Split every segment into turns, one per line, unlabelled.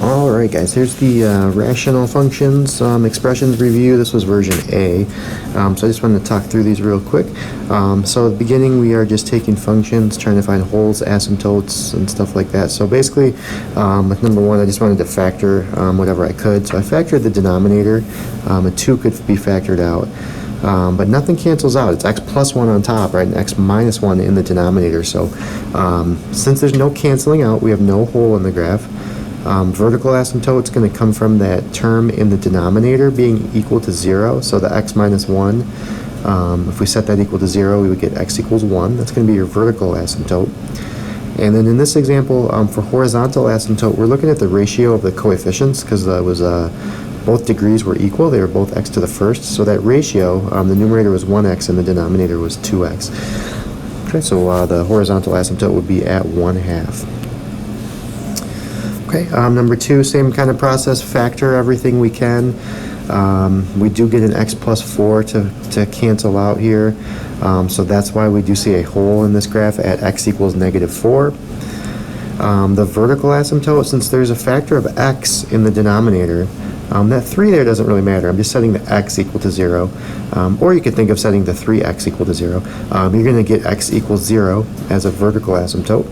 Alright guys, here's the rational functions expressions review. This was version A. So I just wanted to talk through these real quick. So at the beginning we are just taking functions, trying to find holes, asymptotes, and stuff like that. So basically, with number one, I just wanted to factor whatever I could. So I factored the denominator. A 2 could be factored out. But nothing cancels out. It's x plus 1 on top, right, and x minus 1 in the denominator. So since there's no canceling out, we have no hole in the graph. Vertical asymptote is going to come from that term in the denominator being equal to 0, so the x minus 1. If we set that equal to 0, we would get x equals 1. That's going to be your vertical asymptote. And then in this example, for horizontal asymptote, we're looking at the ratio of the coefficients because both degrees were equal. They were both x to the first. So that ratio, the numerator was 1x and the denominator was 2x. Okay, so the horizontal asymptote would be at 1/2. Okay, number two, same kind of process, factor everything we can. We do get an x plus 4 to cancel out here, so that's why we do see a hole in this graph at x equals -4. The vertical asymptote, since there's a factor of x in the denominator, that 3 there doesn't really matter. I'm just setting the x equal to 0, or you could think of setting the 3x equal to 0. You're going to get x equals 0 as a vertical asymptote.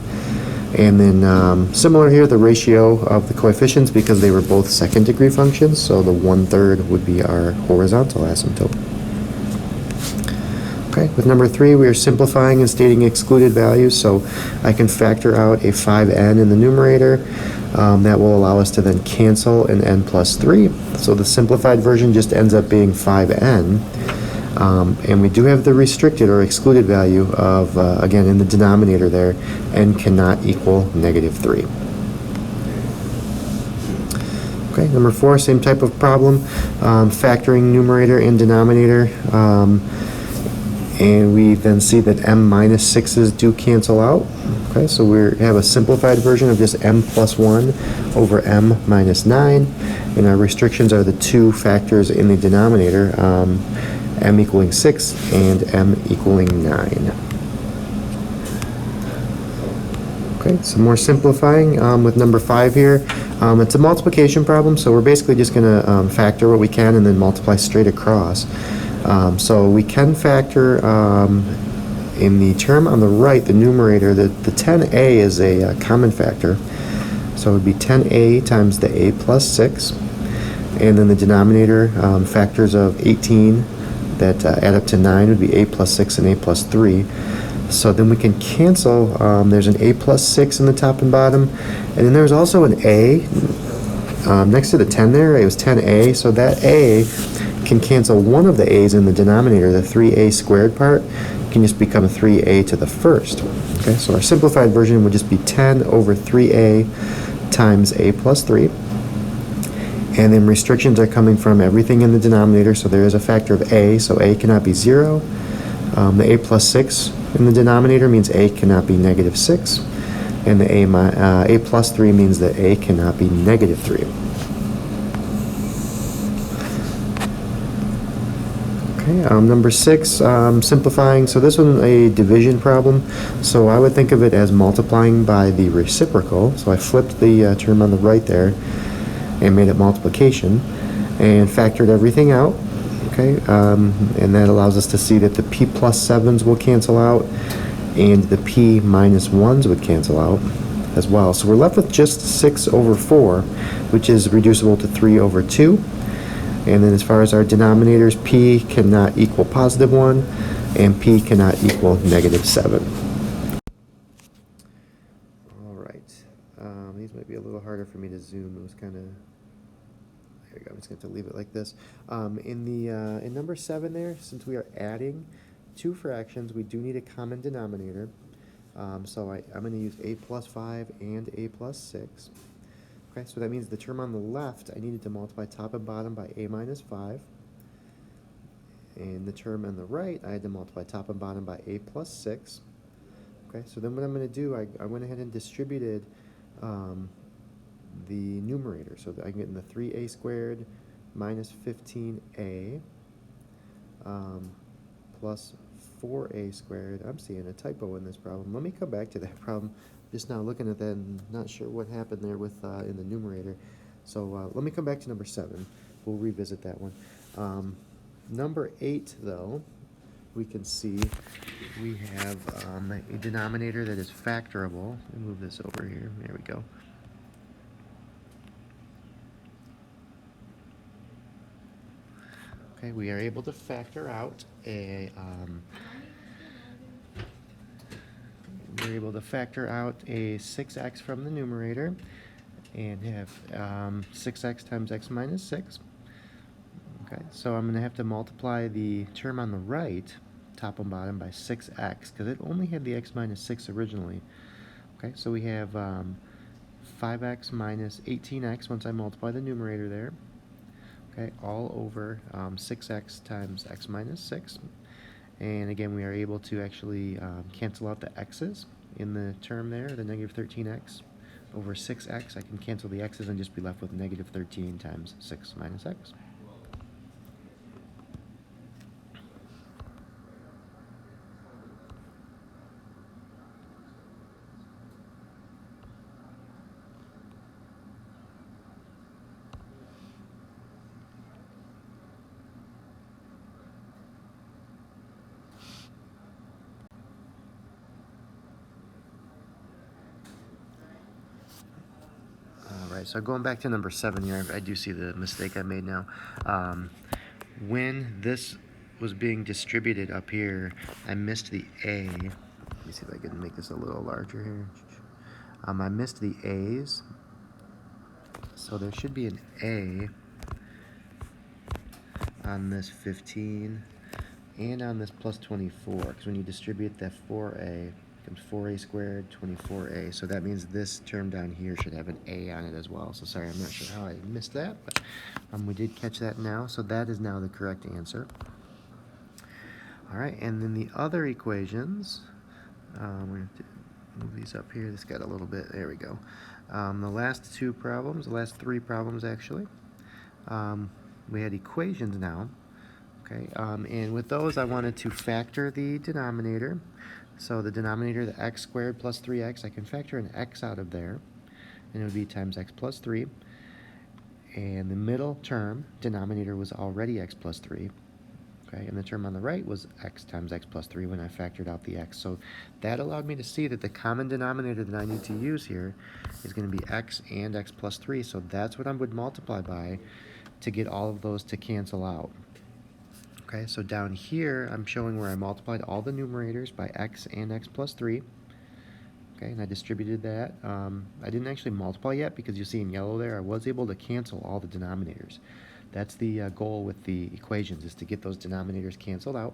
And then similar here, the ratio of the coefficients, because they were both second degree functions, so the 1/3 would be our horizontal asymptote. Okay, with number 3, we are simplifying and stating excluded values, so I can factor out a 5n in the numerator. That will allow us to then cancel an n plus 3. So the simplified version just ends up being 5n. And we do have the restricted or excluded value of, again, in the denominator there, n cannot equal -3. Okay, number 4, same type of problem, factoring numerator and denominator. And we then see that m minus 6's do cancel out. Okay, so we have a simplified version of just m plus 1 over m minus 9. And our restrictions are the two factors in the denominator. M equaling 6 and m equaling 9. Okay, some more simplifying with number 5 here. It's a multiplication problem, so we're basically just going to factor what we can and then multiply straight across. So we can factor in the term on the right, the numerator, the 10a is a common factor. So it would be 10a times the a plus 6. And then the denominator, factors of 18 that add up to 9 would be a plus 6 and a plus 3. So then we can cancel, there's an a plus 6 in the top and bottom, and then there's also an a next to the 10 there. It was 10a, so that a can cancel one of the a's in the denominator. The 3a squared part can just become 3a to the first. Okay, so our simplified version would just be 10 over 3a times a plus 3. And then restrictions are coming from everything in the denominator, so there is a factor of a, so a cannot be 0. The a plus 6 in the denominator means a cannot be -6. And the a plus 3 means that a cannot be -3. Okay, number 6, simplifying. So this one a division problem. So I would think of it as multiplying by the reciprocal. So I flipped the term on the right there and made it multiplication and factored everything out. Okay, and that allows us to see that the p plus 7's will cancel out and the p minus 1's would cancel out as well. So we're left with just 6 over 4, which is reducible to 3 over 2. And then as far as our denominators, p cannot equal +1 and p cannot equal -7. These might be a little harder for me to zoom. It was kind of, there we go. I'm just going to leave it like this. In number 7 there, since we are adding two fractions, we do need a common denominator. So I'm going to use a plus 5 and a plus 6. Okay, so that means the term on the left, I needed to multiply top and bottom by a minus 5. And the term on the right, I had to multiply top and bottom by a plus 6. Okay, so then what I'm going to do, I went ahead and distributed the numerator, so that I can get in the 3a squared minus 15a plus 4a squared. I'm seeing a typo in this problem. Let me come back to that problem. just now looking at that and not sure what happened there with in the numerator. So let me come back to number 7. We'll revisit that one. Number 8, though, we can see we have a denominator that is factorable. Let me move this over here. There we go. Okay, we are able to factor out a we're able to factor out a 6x from the numerator and have 6x times x minus 6. Okay, so I'm going to have to multiply the term on the right, top and bottom, by 6x, because it only had the x minus 6 originally. Okay, so we have 5x minus 18x once I multiply the numerator there. Okay, all over 6x times x minus 6. And again, we are able to actually cancel out the x's in the term there, the negative 13x. Over 6x, I can cancel the x's and just be left with negative 13 times 6 minus x. Alright, so going back to number 7 here, I do see the mistake I made now. When this was being distributed up here, I missed the A. Let me see if I can make this a little larger here. I missed the A's, so there should be an A on this 15 and on this plus 24, because when you distribute that 4A, becomes 4a squared, 24a. So that means this term down here should have an a on it as well. So sorry, I'm not sure how I missed that, but we did catch that now. So that is now the correct answer. All right, and then the other equations, we're going to move these up here. This got a little bit, there we go. The last 2 problems, the last 3 problems actually, we had equations now. Okay, and with those I wanted to factor the denominator. So the denominator, the x squared plus 3x, I can factor an x out of there, and it would be times x plus 3. And the middle term, denominator, was already x plus 3. Okay, and the term on the right was x times x plus 3 when I factored out the x. So that allowed me to see that the common denominator that I need to use here is going to be x and x plus 3. So that's what I would multiply by to get all of those to cancel out. Okay, so down here, I'm showing where I multiplied all the numerators by x and x plus 3. Okay, and I distributed that. I didn't actually multiply yet because you see in yellow there, I was able to cancel all the denominators. That's the goal with the equations, is to get those denominators canceled out.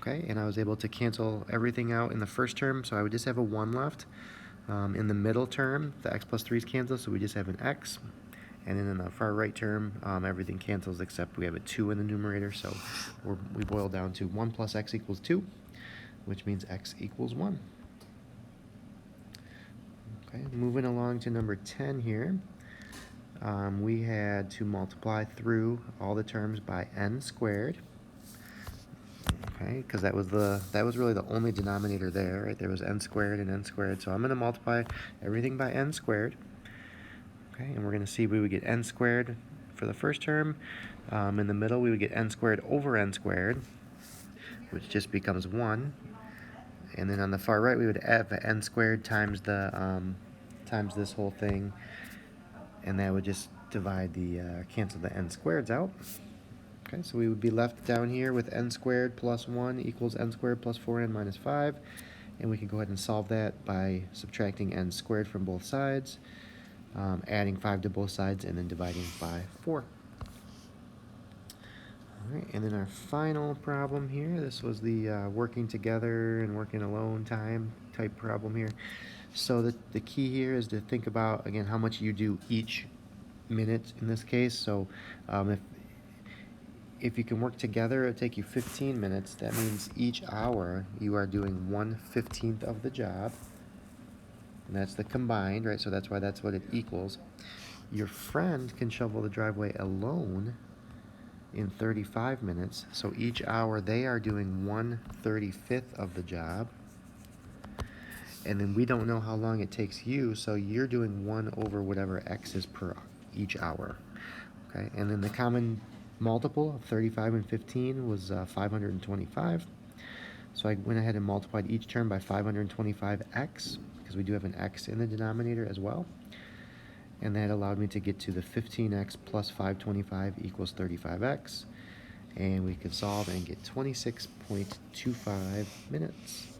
Okay, and I was able to cancel everything out in the first term, so I would just have a 1 left. In the middle term, the x plus 3 is canceled, so we just have an x. And then in the far right term, everything cancels except we have a 2 in the numerator, so we boil down to 1 plus x equals 2, which means x equals 1. Okay, moving along to number 10 here, we had to multiply through all the terms by n squared. Okay, because that was really the only denominator there, right? There was n squared and n squared, so I'm going to multiply everything by n squared. Okay, and we're going to see we would get n squared for the first term. In the middle, we would get n squared over n squared, which just becomes 1. And then on the far right, we would have n squared times the times this whole thing, and that would just divide the cancel the n squareds out. Okay, so we would be left down here with n squared plus 1 equals n squared plus 4n minus 5, and we can go ahead and solve that by subtracting n squared from both sides. Adding 5 to both sides, and then dividing by 4. Alright, and then our final problem here, this was the working together and working alone type problem here. So the key here is to think about, again, how much you do each minute in this case. So if you can work together, it'll take you 15 minutes. That means each hour you are doing 1/15 of the job. And that's the combined, right? So that's why that's what it equals. Your friend can shovel the driveway alone in 35 minutes. So each hour they are doing 1/35 of the job. and then we don't know how long it takes you, so you're doing 1 over whatever x is per each hour. Okay, and then the common multiple of 35 and 15 was 525. So I went ahead and multiplied each term by 525x, because we do have an x in the denominator as well. And that allowed me to get to the 15x plus 525 equals 35x. And we could solve and get 26.25 minutes.